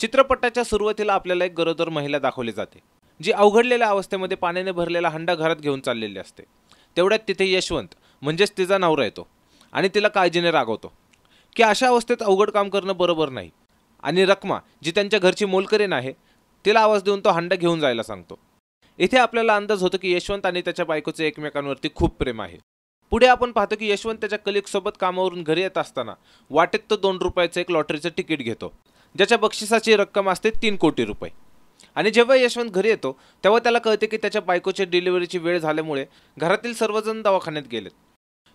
चित्रपटाच्या सुरुवातीला आपल्याला एक गरोदर महिला दाखवली जाते, जी अवघडलेल्या अवस्थेमध्ये पाण्याने भरलेला हंडा घरात घेऊन चाललेली असते। तेवढ्यात तिथे यशवंत म्हणजेच तिचा नवरा येतो आणि तिला काळजीने रागवतो की अशा अवस्थेत अवघड काम करणं बरोबर नाही। आणि रखमा, जी त्यांच्या घरची मोलकरीण आहे, तिला आवाज देऊन तो हंडा घेऊन जायला सांगतो। इथे आपल्याला अंदाज होतो की यशवंत आणि त्याच्या बायकोचे एकमेकांवरती खूप प्रेम आहे। पुढे आपण पाहतो की यशवंत त्याच्या कलिग सोबत कामावरून घरी येत असताना वाटेत तो 2 रुपयाचं एक लॉटरीचं तिकीट घेतो, ज्याच्या बक्षिसाची रक्कम असते 3 कोटी रुपये। आणि जेव्हा यशवंत घरी येतो तेव्हा त्याला कळते की त्याच्या बायकोची डिलिव्हरीची वेळ झाल्यामुळे घरातील सर्वजण दवाखान्यात गेलेत।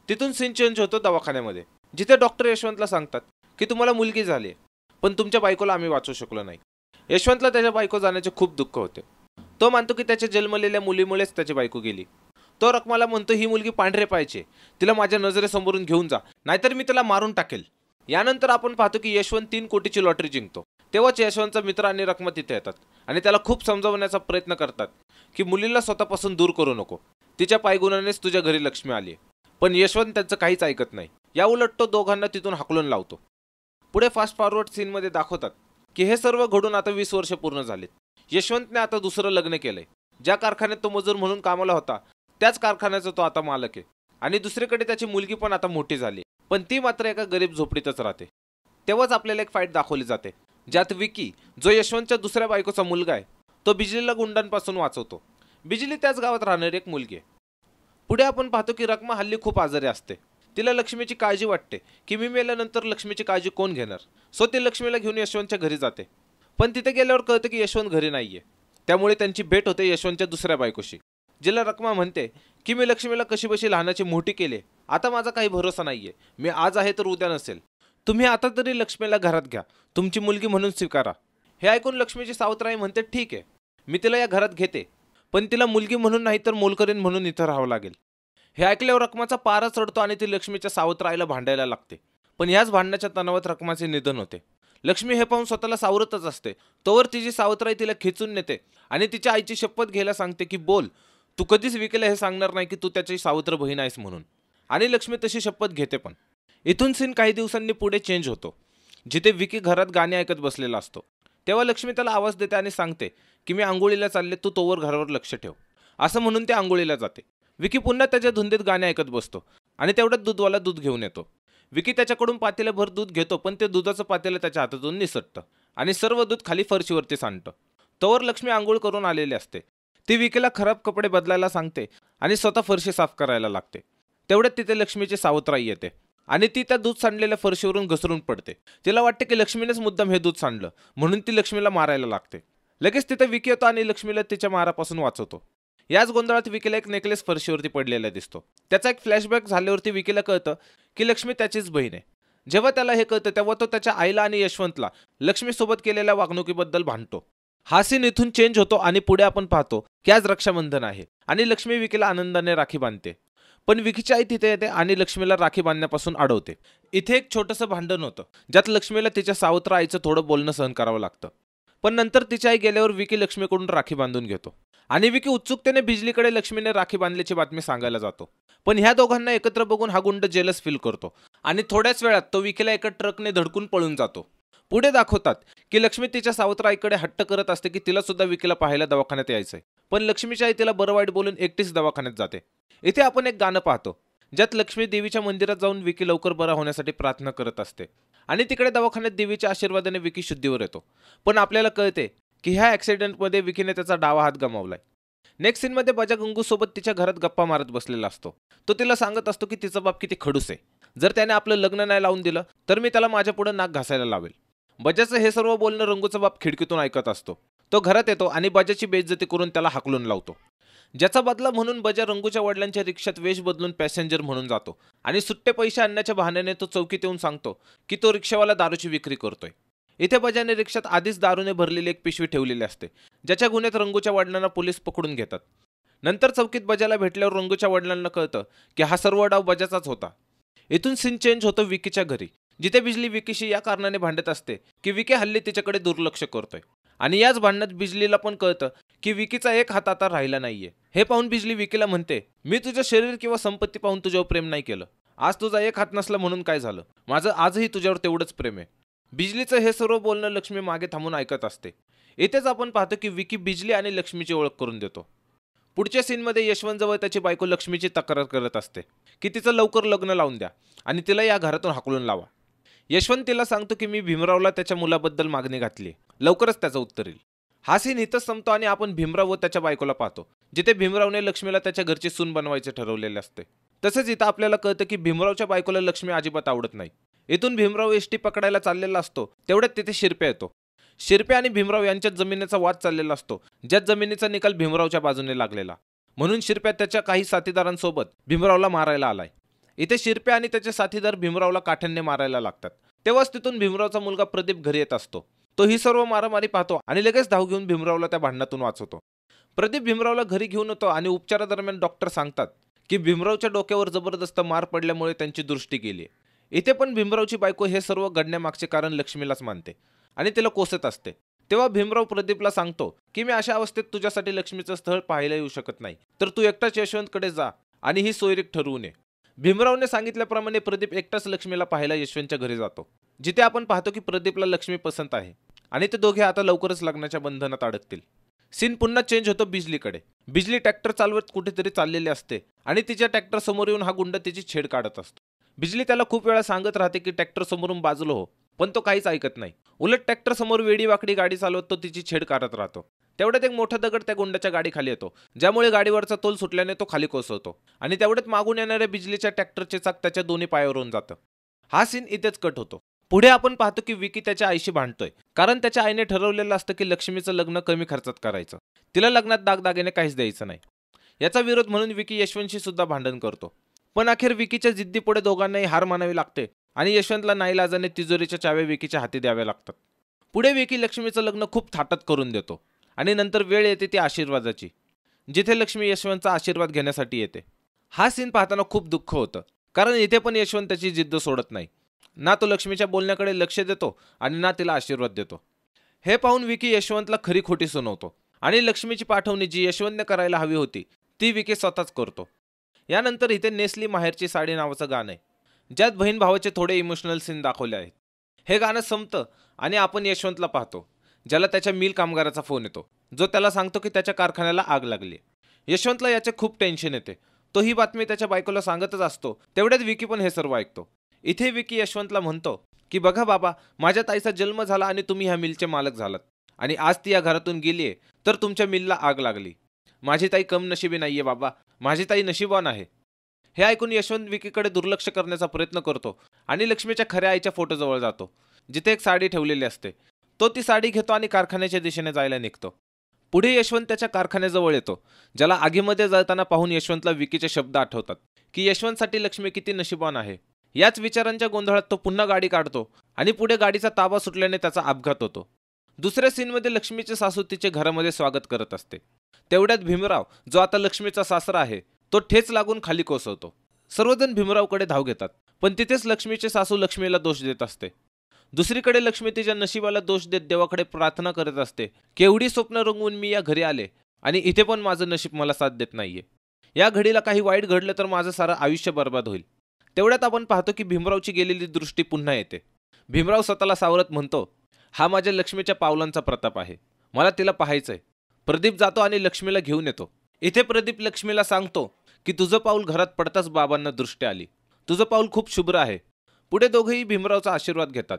तिथून सीन चेंज होतो दवाखान्यामध्ये, जिथे डॉक्टर यशवंतला सांगतात की तुम्हाला मुलगी झाली आहे, पण तुमच्या बायकोला आम्ही वाचवू शकलो नाही। यशवंतला त्याच्या बायको जाण्याचे खूप दुःख होते। तो मानतो की त्याच्या जन्मलेल्या मुलीमुळेच त्याची बायको गेली। तो रखमाला म्हणतो ही मुलगी पांढरे पाहिजे, तिला माझ्या नजरेसमोरून घेऊन जा, नाहीतर मी तिला मारून टाकेल। यानंतर आपण पाहतो की यशवंत 3 कोटीची लॉटरी जिंकतो। तेव्हाच यशवंतचा मित्र आणि रखमा तिथे येतात आणि त्याला खूप समजावण्याचा प्रयत्न करतात की मुलीला स्वतःपासून दूर करू नको, तिच्या पायगुणानेच तुझ्या घरी लक्ष्मी आली आहे। पण यशवंत त्यांचं काहीच ऐकत नाही। या उलट तो दोघांना तिथून हाकलून लावतो। पुढे फास्ट फॉरवर्ड सीनमध्ये दाखवतात की हे सर्व घडून आता 20 वर्ष पूर्ण झालीत। यशवंतने आता दुसरं लग्न केलंय। ज्या कारखान्यात तो मजूर म्हणून कामाला होता त्याच कारखान्याचा तो आता मालक आहे। आणि दुसरीकडे त्याची मुलगी पण आता मोठी झाली, पण ती मात्र एका गरीब झोपडीतच राहते। तेव्हाच आपल्याला एक फाईट दाखवली जाते, ज्यात विकी, जो यशवंतच्या दुसऱ्या बायकोचा मुलगा आहे, तो बिजलीला गुंडांपासून वाचवतो। बिजली त्याच गावात राहणारी एक मुलगी आहे। पुढे आपण पाहतो की रखमा हल्ली खूप आजारी असते। तिला लक्ष्मीची काळजी वाटते की मी मेल्यानंतर लक्ष्मीची काळजी कोण घेणार। सो ती लक्ष्मीला घेऊन यशवंतच्या घरी जाते, पण तिथे गेल्यावर कळतं की यशवंत घरी नाहीये। त्यामुळे त्यांची भेट होते यशवंतच्या दुसऱ्या बायकोशी, जिला रखमा म्हणते की मी लक्ष्मीला कशीबशी लहानाची मोठी केली, आता माझा काही भरोसा नाहीये, मी आज आहे तर उद्या नसेल, तुम्ही आता तरी लक्ष्मीला घरात घ्या, तुमची मुलगी म्हणून स्वीकारा। हे ऐकून लक्ष्मीची सावत्राई म्हणते ठीक आहे, मी तिला या घरात घेते, पण तिला मुलगी म्हणून नाही तर मोलकरीण म्हणून इथं राहावं लागेल। हे ऐकल्यावर रखमाचा पारा चढतो आणि ती लक्ष्मीच्या सावत्राईला भांडायला लागते, पण याच भांडण्याच्या तणावात रखमाचे निधन होते। लक्ष्मी हे पाहून स्वतःला सावरतच असते, तोवर तिची सावत्राई तिला खेचून नेते आणि तिच्या आईची शपथ घ्यायला सांगते की बोल, तू कधीच विकीला हे सांगणार नाही की तू त्याची सावत्र बहीण आहेस म्हणून। आणि लक्ष्मी तशी शपथ घेते पण। इथून सीन काही दिवसांनी पुढे चेंज होतो, जिथे विकी घरात गाणी ऐकत बसलेला असतो। तेव्हा लक्ष्मी त्याला आवाज देते आणि सांगते की मी आंघोळीला चालले, तू तोवर घरावर लक्ष ठेव। असं म्हणून ते आंघोळीला जाते। विकी पुन्हा त्याच्या धुंदीत गाणे ऐकत बसतो आणि तेवढ्यात दूधवाला दूध घेऊन येतो। विकी त्याच्याकडून पातेल्याभर दूध घेतो, पण ते दुधाचं पातेलं त्याच्या हातातून निसटतं आणि सर्व दूध खाली फरशीवरती सांडतं। तोवर लक्ष्मी आंघोळ करून आलेली असते। ती विकीला खराब कपडे बदलायला सांगते आणि स्वतः फरशी साफ करायला लागते। तेवढ्यात तिथे लक्ष्मीची सावत्राई येते आणि ती त्या दूध सांडलेल्या फरशीवरून घसरून पडते। तिला वाटते की लक्ष्मीनेच मुद्दाम हे दूध सांडलं, म्हणून ती लक्ष्मीला मारायला लागते। लगेच तिथे विकी येतो आणि लक्ष्मीला तिच्या मारापासून वाचवतो। याच गोंधळात विकीला एक नेकलेस फरशीवरती पडलेला दिसतो। त्याचा एक फ्लॅशबॅक झाल्यावरती विकीला कळतं की लक्ष्मी त्याचीच बहीण आहे। जेव्हा त्याला हे कळतं तेव्हा तो त्याच्या आईला आणि यशवंतला लक्ष्मीसोबत केलेल्या वागणुकीबद्दल भांडतो। हा सीन इथून चेंज होतो आणि पुढे आपण पाहतो की आज रक्षाबंधन आहे आणि लक्ष्मी विकीला आनंदाने राखी बांधते, पण विकीची आई तिथे येते आणि लक्ष्मीला राखी बांधण्यापासून अडवते। इथे एक छोटंसं भांडण होतं, ज्यात लक्ष्मीला तिच्या सावत्र आईचं थोडं बोलणं सहन करावं लागतं, पण नंतर तिची आई गेल्यावर विकी लक्ष्मीकडून राखी बांधून घेतो आणि विकी उत्सुकतेने बिजलीकडे लक्ष्मीने राखी बांधल्याची बातमी सांगायला जातो। पण ह्या दोघांना एकत्र बघून हा गुंड जेलस फील करतो आणि थोड्याच वेळात तो विकीला एका ट्रकने धडकून पळून जातो। पुढे दाखवतात की लक्ष्मी तिच्या सावत्राईकडे हट्ट करत असते की तिला सुद्धा विकीला पाहायला दवाखान्यात यायचंय, पण लक्ष्मीची आई तिला बरं वाईट बोलून एकटीच दवाखान्यात जाते। इथे आपण एक गाणं पाहतो, ज्यात लक्ष्मी देवीच्या मंदिरात जाऊन विकी लवकर बरा होण्यासाठी प्रार्थना करत असते आणि तिकडे दवाखान्यात देवीच्या आशीर्वादाने विकी शुद्धीवर येतो। पण आपल्याला कळते की ह्या ॲक्सिडेंटमध्ये विकीने त्याचा डावा हात गमावलाय। नेक्स्ट सीनमध्ये बजा गंगू सोबत तिच्या घरात गप्पा मारत बसलेला असतो। तो तिला सांगत असतो की तिचा बाप किती खडूस आहे, जर त्याने आपलं लग्न नाही लावून दिलं तर मी त्याला माझ्या पुढे नाक घासायला लावेल। बजाचं हे सर्व बोलणं रंगूचा बाप खिडकीतून ऐकत असतो। तो घरात येतो आणि बजाची बेइज्जती करून त्याला हाकलून लावतो, ज्याचा बदला म्हणून बजा रंगूच्या वडिलांच्या रिक्षात वेश बदलून पॅसेंजर म्हणून जातो आणि सुट्टे पैसे आणण्याच्या बहाण्याने तो चौकीत येऊन सांगतो की तो रिक्षावाला दारूची विक्री करतोय। इथे बजाने रिक्षात आधीच दारूने भरलेली एक पिशवी ठेवलेली असते, ज्याच्या गुन्ह्यात रंगूच्या वडिलांना पोलीस पकडून घेतात। नंतर चौकीत बजाला भेटल्यावर रंगूच्या वडिलांना कळतं की हा सर्व डाव बजाचाच होता। इथून सीन चेंज होतो विकीच्या घरी, जिथे बिजली विकीशी या कारणाने भांडत असते की विकी हल्ली तिच्याकडे दुर्लक्ष करतोय आणि याच भांडणात बिजलीला पण कळतं की विकीचा एक हात आता राहिला नाहीये। हे पाहून बिजली विकीला म्हणते, मी तुझं शरीर किंवा संपत्ती पाहून तुझ्यावर प्रेम नाही केलं, आज तुझा एक हात नसला म्हणून काय झालं, माझं आजही तुझ्यावर तेवढंच प्रेम आहे। बिजलीचं हे सर्व बोलणं लक्ष्मी मागे थांबून ऐकत असते. इथेच आपण पाहतो की विकी बिजली आणि लक्ष्मीची ओळख करून देतो. पुढच्या सीनमध्ये यशवंत जवळ त्याची बायको लक्ष्मीची तक्रार करत असते की तिचं लवकर लग्न लावून द्या आणि तिला या घरातून हाकलून लावा. यशवंत तिला सांगतो की मी भीमरावला त्याच्या मुलाबद्दल मागणी घातली, लवकरच त्याचं उत्तर येईल. हा सीन इथंच संपतो आणि आपण भीमराव व त्याच्या बायकोला पाहतो, जिथे भीमरावने लक्ष्मीला त्याच्या घरची सून बनवायचे ठरवलेले असते. तसेच इथं आपल्याला कळतं की भीमरावच्या बायकोला लक्ष्मी अजिबात आवडत नाही. इथून भीमराव एसटी पकडायला चाललेला असतो, तेवढ्यात तिथे शिरप्या येतो. शिरप्या आणि भीमराव यांच्यात जमिनीचा वाद चाललेला असतो, ज्यात जमिनीचा निकाल भीमरावच्या बाजूने लागलेला. म्हणून शिरप्या त्याच्या काही साथीदारांसोबत भीमरावला मारायला आलाय. इथे शिरप्या आणि त्याचे साथीदार भीमरावला काठ्याने मारायला लागतात. तेव्हाच तिथून भीमरावचा मुलगा प्रदीप घरी येत असतो. तो ही सर्व मारामारी पाहतो आणि लगेच धाव घेऊन भीमरावला त्या भांडणातून वाचवतो. प्रदीप भीमरावला घरी घेऊन येतो आणि उपचारादरम्यान डॉक्टर सांगतात की भीमरावच्या डोक्यावर जबरदस्त मार पडल्यामुळे त्यांची दृष्टी गेली. इथे पण भीमरावची बायको हे सर्व घडण्यामागचे कारण लक्ष्मीलाच मानते आणि तिला कोसत असते. तेव्हा भीमराव प्रदीपला सांगतो की मी अशा अवस्थेत तुझ्यासाठी लक्ष्मीचं स्थळ पाहायला येऊ शकत नाही, तर तू एकटाच यशवंतकडे जा आणि ही सोयरीक ठरवू नये. भीमरावने सांगितल्याप्रमाणे प्रदीप एकटाच लक्ष्मीला पाहायला यशवंतच्या घरी जातो, जिथे आपण पाहतो की प्रदीपला लक्ष्मी पसंत आहे आणि ते दोघे आता लवकरच लग्नाच्या बंधनात अडकतील. सीन पुन्हा चेंज होतो बिजलीकडे. बिजली ट्रॅक्टर चालवत कुठेतरी चाललेली असते आणि तिच्या ट्रॅक्टर समोर येऊन हा गुंड तिची छेड काढत असतो. बिजली त्याला खूप वेळा सांगत राहते की ट्रॅक्टर समोरून बाजूला हो, पण तो काहीच ऐकत नाही. उलट ट्रॅक्टर समोर वेडी वाकडी गाडी चालवत तो तिची छेड काढत राहतो. तेवढ्यात एक मोठा दगड त्या गुंडाच्या गाडी खाली येतो, ज्यामुळे गाडीवरचा तोल सुटल्याने तो खाली कोसळतो आणि तेवढ्यात मागून येणाऱ्या बिजलीच्या ट्रॅक्टरचे चाक त्याच्या दोन्ही पायावर होऊन जातं. हा सीन इथेच कट होतो. पुढे आपण पाहतो की विकी त्याच्या आईशी भांडतोय, कारण त्याच्या आईने ठरवलेलं असतं की लक्ष्मीचं लग्न कमी खर्चात करायचं, तिला लग्नात दागदागिने काहीच द्यायचं नाही. याचा विरोध म्हणून विकी यशवंतशी सुद्धा भांडण करतो. पण अखेर विकीच्या जिद्दीपुढे दोघांनाही हार मानावी लागते आणि यशवंतला नाईलाजाने तिजोरीच्या चाव्या विकीच्या हाती द्याव्या लागतात. पुढे विकी लक्ष्मीचं लग्न खूप थाटात करून देतो आणि नंतर वेळ येते ती आशीर्वादाची, जिथे लक्ष्मी यशवंतचा आशीर्वाद घेण्यासाठी येते. हा सीन पाहताना खूप दुःख होतं, कारण इथे पण यशवंत त्याची जिद्द सोडत नाही. ना तो लक्ष्मीच्या बोलण्याकडे लक्ष देतो आणि ना तिला आशीर्वाद देतो. हे पाहून विकी यशवंतला खरी खोटी सुनावतो आणि लक्ष्मीची पाठवणी जी यशवंतने करायला हवी होती ती विकी स्वतःच करतो. यानंतर इथे नेसली माहेरची साडी नावाचं गाणं आहे, ज्यात बहीण भावाचे थोडे इमोशनल सीन दाखवले आहेत. हे गाणं संपतं आणि आपण यशवंतला पाहतो, ज्याला त्याच्या मिल कामगाराचा फोन येतो, जो त्याला सांगतो की त्याच्या कारखान्याला आग लागली. यशवंतला याचे खूप टेन्शन येते. तो ही बातमी त्याच्या बायकोला सांगतच असतो, तेवढ्यात विकी पण हे सर्व ऐकतो. इथे विकी यशवंतला म्हणतो की बघा बाबा, माझ्या ताईचा जन्म झाला आणि तुम्ही ह्या मिलचे मालक झालात आणि आज ती या घरातून गेलीये तर तुमच्या मिलला आग लागली. माझी ताई कम नशिबी नाहीये बाबा, माझी ताई नशिबान आहे. हे ऐकून यशवंत विकीकडे दुर्लक्ष करण्याचा प्रयत्न करतो आणि लक्ष्मीच्या खऱ्या आईच्या फोटोजवळ जातो, जिथे एक साडी ठेवलेली असते. तो ती साडी घेतो आणि कारखान्याच्या दिशेने जायला निघतो. पुढे यशवंत त्याच्या कारखान्याजवळ येतो, ज्याला आगीमध्ये जळताना पाहून यशवंतला विकीचे शब्द आठवतात की यशवंतसाठी लक्ष्मी किती नशिबान आहे. याच विचारांच्या गोंधळात तो पुन्हा गाडी काढतो आणि पुढे गाडीचा ताबा सुटल्याने त्याचा अपघात होतो. दुसऱ्या सीनमध्ये लक्ष्मीचे सासू तिचे घरामध्ये स्वागत करत असते. तेवढ्यात भीमराव, जो आता लक्ष्मीचा सासरा आहे, तो ठेच लागून खाली कोसळतो. सर्वजण भीमरावकडे धाव घेतात, पण तिथेच लक्ष्मीचे सासू लक्ष्मीला दोष देत असते. दुसरीकडे लक्ष्मी तिच्या नशिबाला दोष देत देवाकडे प्रार्थना करत असते, केवढी स्वप्न रंगवून मी या घरी आले आणि इथे पण माझं नशीब मला साथ देत नाहीये. या घडीला काही वाईट घडलं तर माझं सारं आयुष्य बर्बाद होईल. तेवढ्यात आपण पाहतो की भीमरावची गेलेली दृष्टी पुन्हा येते. भीमराव स्वतःला सावरत म्हणतो, हा माझ्या लक्ष्मीच्या पावलांचा प्रताप आहे, मला तिला पाहायचंय. प्रदीप जातो आणि लक्ष्मीला घेऊन येतो. इथे प्रदीप लक्ष्मीला सांगतो की तुझं पाऊल घरात पडताच बाबांना दृष्टी आली, तुझं पाऊल खूप शुभ्र आहे. पुढे दोघेही भीमरावचा आशीर्वाद घेतात.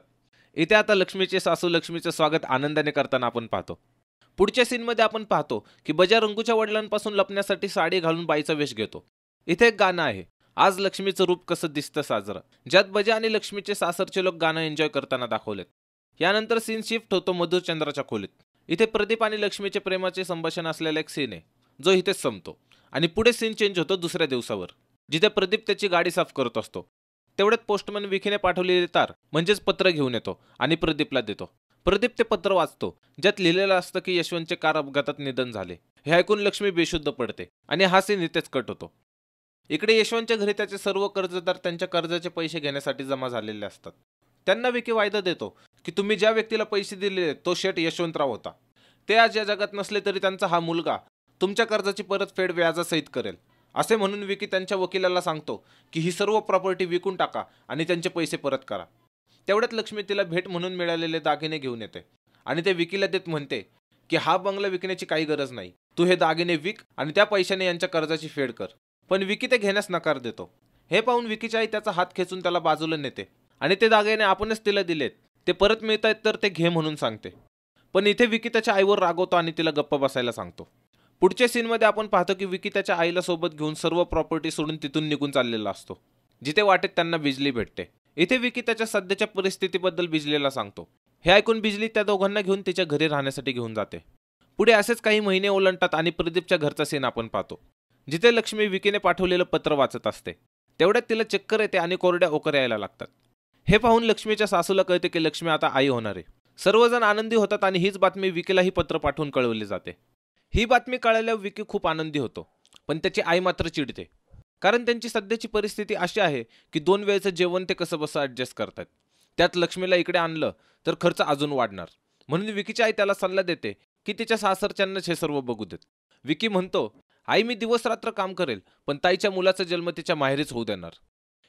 इथे आता लक्ष्मीचे सासू लक्ष्मीचं स्वागत आनंदाने करताना आपण पाहतो. पुढच्या सीनमध्ये आपण पाहतो की बजा रंगूच्या वडिलांपासून लपण्यासाठी साडी घालून बाईचा वेश घेतो. इथे एक गाणं आहे, आज लक्ष्मीचं रूप कसं दिसतं साजरं, ज्यात बजा आणि लक्ष्मीचे सासरचे लोक गाणं एन्जॉय करताना दाखवलेत. यानंतर सीन शिफ्ट होतो मधुचंद्राच्या खोलीत. इथे प्रदीप आणि लक्ष्मीचे प्रेमाचे संभाषण असलेला एक सीन आहे, जो इथेच संपतो आणि पुढे सीन चेंज होतो दुसऱ्या दिवसावर, जिथे प्रदीप त्याची गाडी साफ करत असतो. तेवढ्यात पोस्टमन विकीने पाठवलेली तार म्हणजेच पत्र घेऊन येतो आणि प्रदीपला देतो. प्रदीप ते पत्र वाचतो, ज्यात लिहिलेलं असतं की यशवंतचे कार अपघातात निधन झाले. हे ऐकून लक्ष्मी बेशुद्ध पडते आणि हा सीन इथेच कट होतो. इकडे यशवंतच्या घरी त्याचे सर्व कर्जदार त्यांच्या कर्जाचे पैसे घेण्यासाठी जमा झालेले असतात. त्यांना विकी वायदा देतो की तुम्ही ज्या व्यक्तीला पैसे दिले तो शेठ यशवंतराव होता. ते आज या जगात नसले तरी त्यांचा हा मुलगा तुमच्या कर्जाची परतफेड व्याजासहित करेल. असे म्हणून विकी त्यांच्या वकिलाला सांगतो की ही सर्व प्रॉपर्टी विकून टाका आणि त्यांचे पैसे परत करा. तेवढ्यात लक्ष्मी तिला भेट म्हणून मिळालेले दागिने घेऊन येते आणि ते विकीला देत म्हणते की हा बंगला विकण्याची काही गरज नाही, तू हे दागिने विक आणि त्या पैशाने यांच्या कर्जाची फेड कर. पण विकी ते घेण्यास नकार देतो. हे पाहून विकीची आई त्याचा हात खेचून त्याला बाजूला नेते आणि ते दागिने आपणच तिला दिलेत, ते परत मिळत आहेत तर ते घे म्हणून सांगते. पण इथे विकी त्याच्या आईवर रागवतो आणि तिला गप्प बसायला सांगतो. पुढच्या सीनमध्ये आपण पाहतो की विकी त्याच्या आईला सोबत घेऊन सर्व प्रॉपर्टी सोडून तिथून निघून चाललेला असतो, जिथे वाटेत त्यांना बिजली भेटते. इथे विकी त्याच्या सध्याच्या परिस्थितीबद्दल बिजलीला सांगतो. हे ऐकून बिजली त्या दोघांना घेऊन तिच्या घरी राहण्यासाठी घेऊन जाते. पुढे असेच काही महिने ओलांडतात आणि प्रदीपच्या घरचा सीन आपण पाहतो, जिथे लक्ष्मी विकीने पाठवलेलं पत्र वाचत असते. तेवढ्यात तिला चक्कर येते आणि कोरड्या ओकर यायला लागतात. हे पाहून लक्ष्मीच्या सासूला कळते की लक्ष्मी आता आई होणार आहे. सर्वजण आनंदी होतात आणि हीच बातमी विकीलाही पत्र पाठवून कळवली जाते. ही बातमी कळल्यावर विकी खूप आनंदी होतो, पण त्याची आई मात्र चिडते. कारण त्यांची सध्याची परिस्थिती अशी आहे की 2 वेळचं जेवण ते कसं बसं ॲडजस्ट करतात. त्यात लक्ष्मीला इकडे आणलं तर खर्च अजून वाढणार. म्हणून विकीची आई त्याला सल्ला देते की तिच्या सासरच्यांनाच हे सर्व बघू देत. विकी म्हणतो, आई मी दिवस रात्र काम करेल, पण ताईच्या मुलाचा जन्म तिच्या माहेरीच होऊ देणार.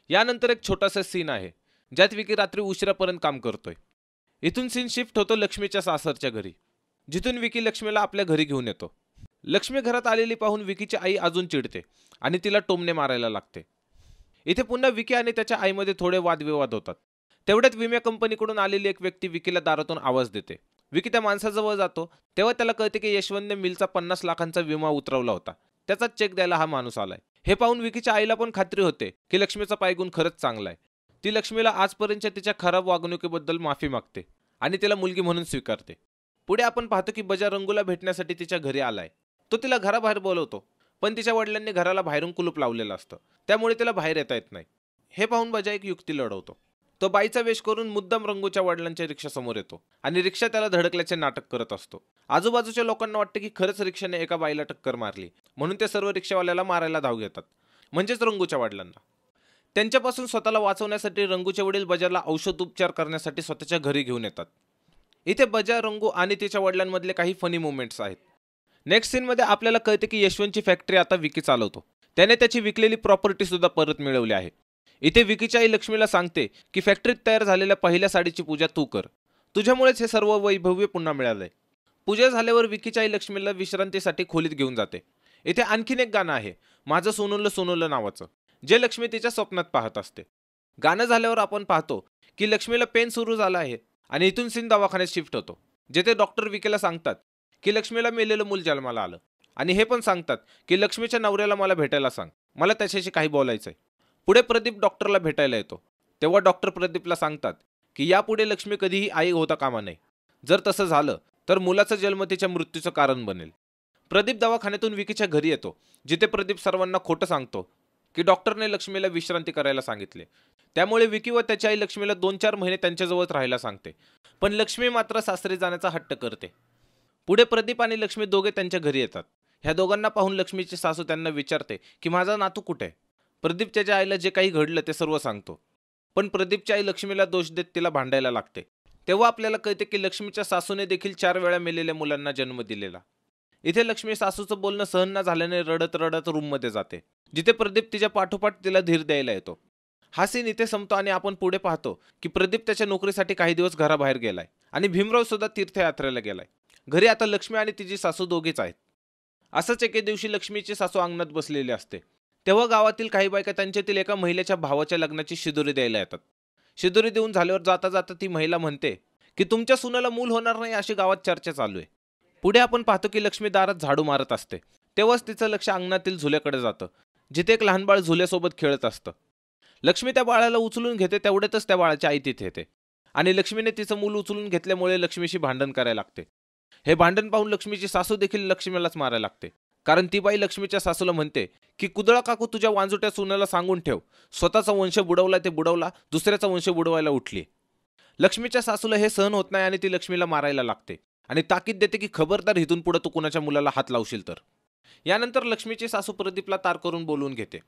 यानंतर एक छोटासा सीन आहे, ज्यात विकी रात्री उशिरापर्यंत काम करतोय. इथून सीन शिफ्ट होतो लक्ष्मीच्या सासरच्या घरी, जिथून विकी लक्ष्मीला आपल्या घरी घेऊन येतो. लक्ष्मी घरात आलेली पाहून विकीची आई अजून चिडते आणि तिला टोमणे मारायला लागते. इथे पुन्हा विकी आणि त्याच्या आईमध्ये थोडे वादविवाद होतात. तेवढ्यात विमा कंपनीकडून आलेली एक व्यक्ती विकीला दारातून आवाज देते. विकी त्या माणसाजवळ जातो तेव्हा त्याला कळते की यशवंतने मिलचा 50 लाखांचा विमा उतरवला होता, त्याचाच चेक द्यायला हा माणूस आलाय. हे पाहून विकीच्या आईला पण खात्री होते की लक्ष्मीचा पायगुण खरंच चांगला आहे. ती लक्ष्मीला आजपर्यंतच्या तिच्या खराब वागणुकीबद्दल माफी मागते आणि तिला मुलगी म्हणून स्वीकारते. पुढे आपण पाहतो की बजा रंगूला भेटण्यासाठी तिच्या घरी आलाय. तो तिला घराबाहेर बोलवतो, पण तिच्या वडिलांनी घराला बाहेरून कुलूप लावलेलं असतं, त्यामुळे तिला बाहेर येता येत नाही. हे पाहून बजा एक युक्ती लढवतो. तो बाईचा वेश करून मुद्दाम रंगूच्या वडिलांच्या रिक्षासमोर येतो आणि रिक्षा त्याला धडकल्याचे नाटक करत असतो. आजूबाजूच्या लोकांना वाटते की खरंच रिक्षाने एका बाईला टक्कर मारली, म्हणून ते सर्व रिक्षावाल्याला मारायला धाव घेतात, म्हणजेच रंगूच्या वडिलांना. त्यांच्यापासून स्वतःला वाचवण्यासाठी रंगूचे वडील बजाला औषध उपचार करण्यासाठी स्वतःच्या घरी घेऊन येतात. इथे बजा, रंगू आणि तिच्या वडिलांमधले काही फनी मुवमेंट्स आहेत. नेक्स्ट सीनमध्ये आपल्याला कळते की यशवंतची फॅक्टरी आता विकी चालवतो. त्याने त्याची विकलेली प्रॉपर्टी सुद्धा परत मिळवली आहे. इथे विकीची आई लक्ष्मीला सांगते की फॅक्टरीत तयार झालेल्या पहिल्या साडीची पूजा तू कर, तुझ्यामुळेच हे सर्व वैभव्य पुन्हा मिळालंय. पूजा झाल्यावर विकीची आई लक्ष्मीला विश्रांतीसाठी खोलीत घेऊन जाते. इथे आणखीन एक गाणं आहे, माझं सोनुलं सोनुलं नावाचं, जे लक्ष्मी तिच्या स्वप्नात पाहत असते. गाणं झाल्यावर आपण पाहतो की लक्ष्मीला पेन सुरू झाला आहे आणि इथून सीन दवाखान्यात शिफ्ट होतो, जिथे डॉक्टर विकीला सांगतात की लक्ष्मीला मेलेलं मूल जन्माला आलं आणि हे पण सांगतात की लक्ष्मीच्या नवऱ्याला मला भेटायला सांग, मला त्याच्याशी काही बोलायचंय. पुढे प्रदीप डॉक्टरला भेटायला येतो. तेव्हा डॉक्टर प्रदीपला सांगतात की यापुढे लक्ष्मी कधीही आई होता कामा नये. जर तसं झालं तर मुलाचा जन्म तिच्या मृत्यूचं कारण बनेल. प्रदीप दवाखान्यातून विकीच्या घरी येतो, जिथे प्रदीप सर्वांना खोटं सांगतो की डॉक्टरने लक्ष्मीला विश्रांती करायला सांगितले. त्यामुळे विकी व त्याची आई लक्ष्मीला 2-4 महिने त्यांच्याजवळच राहायला सांगते, पण लक्ष्मी मात्र सासरी जाण्याचा हट्ट करते. पुढे प्रदीप आणि लक्ष्मी दोघे त्यांच्या घरी येतात. ह्या दोघांना पाहून लक्ष्मीची सासू त्यांना विचारते की माझा नातू कुठे आहे. प्रदीप त्याच्या आईला जे काही घडलं ते सर्व सांगतो, पण प्रदीपची आई लक्ष्मीला दोष देत तिला भांडायला लागते. तेव्हा आपल्याला कळते की लक्ष्मीच्या सासूने देखील 4 वेळा मेलेल्या मुलांना जन्म दिलेला. इथे लक्ष्मी सासूचं बोलणं सहन न झाल्याने रडत रडत रूममध्ये जाते, जिथे प्रदीप तिच्या पाठोपाठ तिला धीर द्यायला येतो. हा सीन इथे संपतो आणि आपण पुढे पाहतो की प्रदीप त्याच्या नोकरीसाठी काही दिवस घराबाहेर गेलाय आणि भीमराव सुद्धा तीर्थयात्रेला गेलाय. घरी आता लक्ष्मी आणि तिची सासू दोघीच आहेत. असंच एके दिवशी लक्ष्मीची सासू अंगणात बसलेली असते. तेव्हा गावातील काही बायका त्यांच्यातील एका महिलेच्या भावाच्या लग्नाची शिदोरी द्यायला येतात. शिदोरी देऊन झाल्यावर जाता जाता ती महिला म्हणते की तुमच्या सुनाला मूल होणार नाही अशी गावात चर्चा चालू आहे. पुढे आपण पाहतो की लक्ष्मी दारात झाडू मारत असते. तेव्हाच तिचं लक्ष अंगणातील झुल्याकडे जातं, जिथे एक लहान बाळ झुल्यासोबत खेळत असतं. लक्ष्मी त्या बाळाला उचलून घेते. तेवढ्यातच त्या बाळाची आई तिथे येते आणि लक्ष्मीने तिचं मूल उचलून घेतल्यामुळे लक्ष्मीशी भांडण करायला लागते. हे भांडण पाहून लक्ष्मीची सासू देखील लक्ष्मीलाच मारायला लागते, कारण ती बाई लक्ष्मीच्या सासूला म्हणते की कुदळा काकू तुझ्या वांजुट्या सुनाला सांगून ठेव, स्वतःचा वंश बुडवला ते बुडवला, दुसऱ्याचा वंश बुडवायला उठली. लक्ष्मीच्या सासूला हे सहन होत नाही आणि ती लक्ष्मीला मारायला लागते आणि ताकीद देते की खबरदार इथून पुढे तू कुणाच्या मुलाला हात लावशील तर. यानंतर लक्ष्मीची सासू प्रदीपला तार करून बोलवून घेते.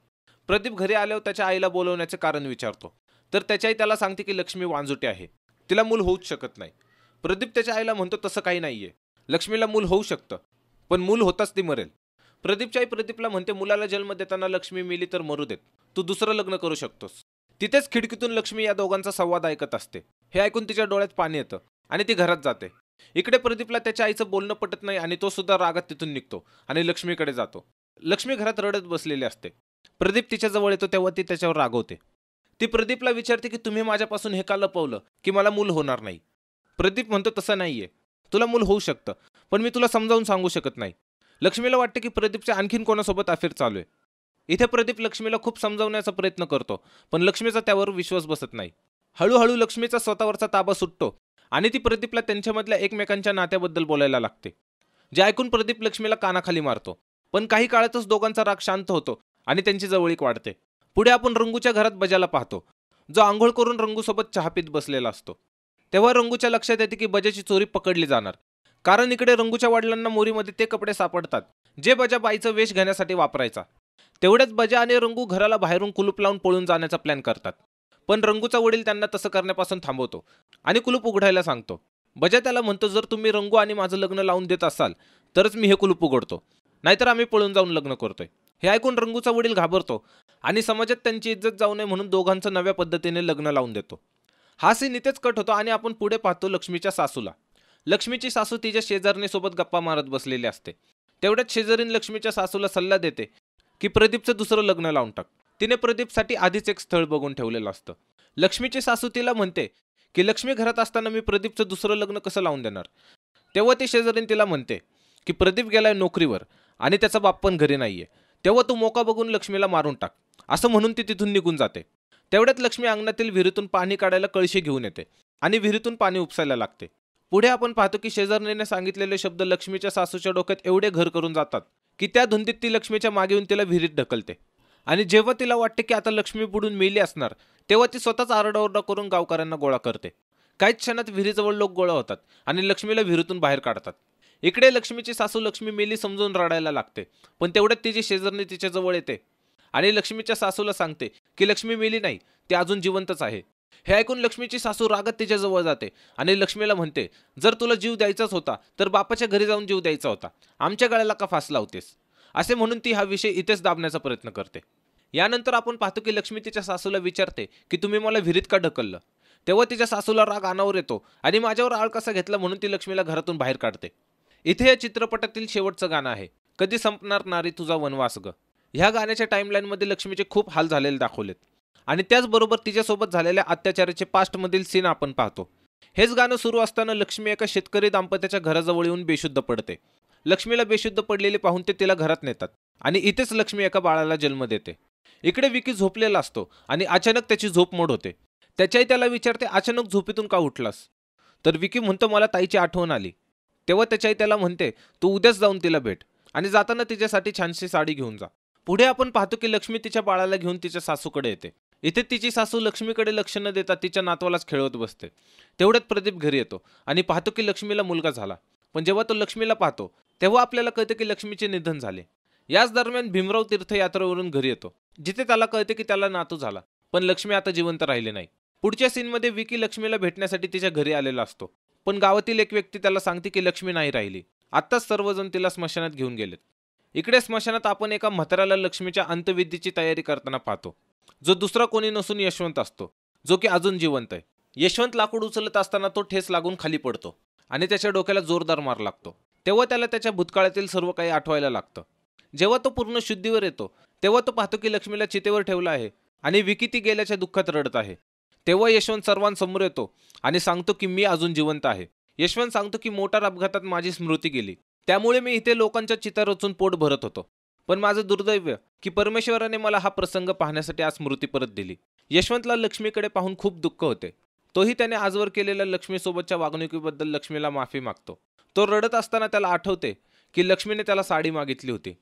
प्रदीप घरी आल्यावर त्याच्या आईला बोलवण्याचे कारण विचारतो, तर त्याची आई त्याला सांगते की लक्ष्मी वांजुटी आहे, तिला मूल होऊच शकत नाही. प्रदीप त्याच्या आईला म्हणतो तसं काही नाहीये, लक्ष्मीला मूल होऊ शकतं, पण मूल होताच ती मरेल. प्रदीपची आई प्रदीपला म्हणते मुलाला जन्म देताना लक्ष्मी मेली तर मरू देत, तू दुसरं लग्न करू शकतोस. तिथेच खिडकीतून लक्ष्मी या दोघांचा संवाद ऐकत असते. हे ऐकून तिच्या डोळ्यात पाणी येतं आणि ती घरात जाते. इकडे प्रदीपला त्याच्या आईचं बोलणं पटत नाही आणि तो सुद्धा रागात तिथून निघतो आणि लक्ष्मीकडे जातो. लक्ष्मी घरात रडत बसलेली असते. प्रदीप तिच्या जवळ येतो तेव्हा ती त्याच्यावर रागवते. ती प्रदीपला विचारते की तुम्ही माझ्यापासून हे का लपवलं की मला मूल होणार नाही. प्रदीप म्हणतो तसं नाहीये, तुला मूल होऊ शकतं, पण मी तुला समजावून सांगू शकत नाही. लक्ष्मीला वाटते की प्रदीपच्या आणखीन कोणासोबत अफेअर चालू आहे. इथे प्रदीप लक्ष्मीला खूप समजावण्याचा प्रयत्न करतो, पण लक्ष्मीचा त्यावर विश्वास बसत नाही. हळूहळू लक्ष्मीचा स्वतःवरचा ताबा सुटतो आणि ती प्रदीपला त्यांच्यामधल्या एकमेकांच्या नात्याबद्दल बोलायला लागते. जे ऐकून प्रदीप लक्ष्मीला कानाखाली मारतो, पण काही काळातच दोघांचा राग शांत होतो आणि त्यांची जवळीक वाढते. पुढे आपण रंगूच्या घरात बजाला पाहतो, जो आंघोळ करून रंगूसोबत चहा पीत बसलेला असतो. तेव्हा रंगूच्या लक्षात येते की बजाची चोरी पकडली जाणार, कारण इकडे रंगूच्या वडिलांना मोरीमध्ये ते कपडे सापडतात जे बजा बाईचं वेश घेण्यासाठी वापरायचा. तेवढ्याच बजा आणि रंगू घराला बाहेरून कुलूप लावून पळून जाण्याचा प्लॅन करतात, पण रंगूचा वडील त्यांना तसं करण्यापासून थांबवतो आणि कुलूप उघडायला सांगतो. बजा त्याला म्हणतो, जर तुम्ही रंगू आणि माझं लग्न लावून देत असाल तरच मी हे कुलूप उघडतो, नाहीतर आम्ही पळून जाऊन लग्न करतोय. हे ऐकून रंगूचा वडील घाबरतो आणि समाजात त्यांची इज्जत जाऊ नये म्हणून दोघांचं नव्या पद्धतीने लग्न लावून देतो. हा सीन इथेच कट होतो आणि आपण पुढे पाहतो लक्ष्मीच्या सासूला. लक्ष्मीची सासू तिच्या शेजारणीसोबत गप्पा मारत बसलेली असते. तेवढ्याच शेजारीन लक्ष्मीच्या सासूला सल्ला देते की प्रदीपचं दुसरं लग्न लावून टाक. तिने प्रदीपसाठी आधीच एक स्थळ बघून ठेवलेलं असतं. लक्ष्मीची सासू तिला म्हणते की लक्ष्मी घरात असताना मी प्रदीपचं दुसरं लग्न कसं लावून देणार. तेव्हा ती शेजारीन तिला म्हणते की प्रदीप गेलाय नोकरीवर आणि त्याचा बाप पण घरी नाहीये, तेव्हा तू मोका बघून लक्ष्मीला मारून टाक, असं म्हणून ती तिथून निघून जाते. तेवढ्यात लक्ष्मी अंगणातील विहिरीतून पाणी काढायला कळशी घेऊन येते आणि विहिरीतून पाणी उपसायला लागते. पुढे आपण पाहतो की शेजारणीने सांगितलेले शब्द लक्ष्मीच्या सासूच्या डोक्यात एवढे घर करून जातात की त्या धुंदीत ती लक्ष्मीच्या मागे येऊन तिला विहिरीत ढकलते. आणि जेव्हा तिला वाटते की आता लक्ष्मी बुडून मेली असणार, तेव्हा ती स्वतःच आरडाओरडा करून गावकऱ्यांना गोळा करते. काहीच क्षणात विहिरीजवळ लोक गोळा होतात आणि लक्ष्मीला विहिरीतून बाहेर काढतात. इकडे लक्ष्मीची सासू लक्ष्मी मेली समजून रडायला लागते, पण तेवढ्यात तिची शेजारणी तिच्या जवळ येते आणि लक्ष्मीच्या सासूला सांगते की लक्ष्मी मेली नाही, ती अजून जिवंतच आहे. हे ऐकून लक्ष्मीची सासू रागात तिच्या जवळ जाते आणि लक्ष्मीला म्हणते, जर तुला जीव द्यायचाच होता तर बापाच्या घरी जाऊन जीव द्यायचा होता, आमच्या गळ्याला का फास लावतेस, असे म्हणून ती हा विषय इथेच दाबण्याचा प्रयत्न करते. यानंतर आपण पाहतो की लक्ष्मी तिच्या सासूला विचारते की तुम्ही मला विहिरीत का ढकललं. तेव्हा तिच्या सासूला राग अनावर येतो आणि माझ्यावर आळ कसा घेतला म्हणून ती लक्ष्मीला घरातून बाहेर काढते. इथे या चित्रपटातील शेवटचं गाणं आहे, कधी संपणार नारी तुझा वनवास ग. ह्या गाण्याच्या टाइमलाईनमध्ये लक्ष्मीचे खूप हाल झालेले दाखवलेत आणि त्याचबरोबर तिच्यासोबत झालेल्या अत्याचाराचे पास्टमधील सीन आपण पाहतो. हेच गाणं सुरू असताना लक्ष्मी एका शेतकरी दाम्पत्याच्या घराजवळ येऊन बेशुद्ध पडते. लक्ष्मीला बेशुद्ध पडलेली पाहून ते तिला घरात नेतात आणि इथेच लक्ष्मी एका बाळाला जन्म देते. इकडे विकी झोपलेला असतो आणि अचानक त्याची झोप मोड होते. त्याच्याही त्याला विचारते, अचानक झोपेतून का उठलास. तर विकी म्हणतो, मला ताईची आठवण आली. तेव्हा त्याच्याही त्याला म्हणते, तू उद्याच जाऊन तिला भेट आणि जाताना तिच्यासाठी छानशी साडी घेऊन जा. पुढे आपण पाहतो की लक्ष्मी तिच्या बाळाला घेऊन तिच्या सासूकडे येते. इथे तिची सासू लक्ष्मीकडे लक्ष न देता तिच्या नातवालाच खेळवत बसते. तेवढ्यात प्रदीप घरी येतो आणि पाहतो की लक्ष्मीला मुलगा झाला, पण जेव्हा तो लक्ष्मीला पाहतो तेव्हा आपल्याला कळते की लक्ष्मीचे निधन झाले. याच दरम्यान भीमराव तीर्थयात्रेवरून घरी येतो, जिथे त्याला कळते की त्याला नातू झाला, पण लक्ष्मी आता जिवंत राहिली नाही. पुढच्या सीनमध्ये विकी लक्ष्मीला भेटण्यासाठी तिच्या घरी आलेला असतो, पण गावातील एक व्यक्ती त्याला सांगते की लक्ष्मी नाही राहिली, आत्ताच सर्वजण तिला स्मशानात घेऊन गेलेत. इकडे स्मशानात आपण एका म्हाताऱ्याला लक्ष्मीच्या अंत्यविधीची तयारी करताना पाहतो, जो दुसरा कोणी नसून यशवंत असतो, जो की अजून जिवंत आहे. यशवंत लाकूड उचलत असताना तो ठेस लागून खाली पडतो आणि त्याच्या डोक्याला जोरदार मार लागतो. तेव्हा त्याला त्याच्या भूतकाळातील सर्व काही आठवायला लागतं. जेव्हा तो पूर्ण शुद्धीवर येतो तेव्हा तो पाहतो की लक्ष्मीला चितेवर ठेवलं आहे आणि विकी ती गेल्याच्या दुःखात रडत आहे. तेव्हा यशवंत सर्वांसमोर येतो आणि सांगतो की मी अजून जिवंत आहे. यशवंत सांगतो की मोटार अपघातात माझी स्मृती गेली, त्यामुळे मी इथे लोकांच्या चिता रचून पोट भरत होतो, पण माझं दुर्दैव की परमेश्वराने मला हा प्रसंग पाहण्यासाठी आज स्मृती परत दिली. यशवंतला लक्ष्मीकडे पाहून खूप दुःख होते. तोही त्याने आजवर केलेल्या लक्ष्मीसोबतच्या वागणुकीबद्दल लक्ष्मीला माफी मागतो. तो रडत असताना त्याला आठवते की लक्ष्मीने त्याला साडी मागितली होती.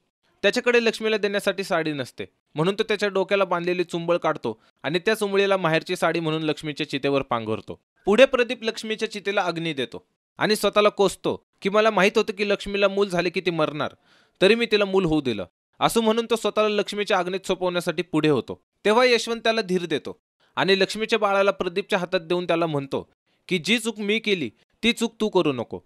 त्याच्याकडे लक्ष्मीला देण्यासाठी साडी नसते, म्हणून तो त्याच्या डोक्याला बांधलेली चुंबळ काढतो आणि त्या चुंबळीला माहेरची साडी म्हणून लक्ष्मीच्या चितेवर पांघरतो. पुढे प्रदीप लक्ष्मीच्या चितेला अग्नी देतो आणि स्वतःला कोसतो की मला माहित होतं की लक्ष्मीला मूल झाले की ती मरणार, तरी मी तिला मूल होऊ दिलं, असं म्हणून तो स्वतःला लक्ष्मीच्या अग्नीत सोपवण्यासाठी पुढे होतो. तेव्हा यशवंत त्याला धीर देतो आणि लक्ष्मीच्या बाळाला प्रदीपच्या हातात देऊन त्याला म्हणतो की जी चूक मी केली ती चूक तू करू नको,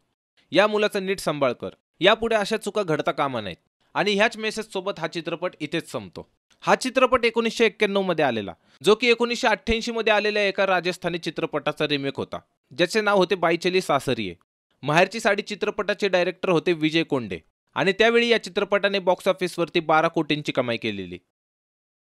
या मुलाचा नीट सांभाळ कर, यापुढे अशा चुका घडता कामा नाहीत. आणि ह्याच मेसेज सोबत हा चित्रपट इथेच संपतो. हा चित्रपट 1991 मध्ये आलेला, जो की 1988 मध्ये आलेल्या एका राजस्थानी चित्रपटाचा रिमेक होता, ज्याचे नाव होते बाई चली सासरिये. माहेरची साडी चित्रपटाचे डायरेक्टर होते विजय कोंडे आणि त्यावेळी या चित्रपटाने बॉक्स ऑफिसवरती 12 कोटींची कमाई केलेली.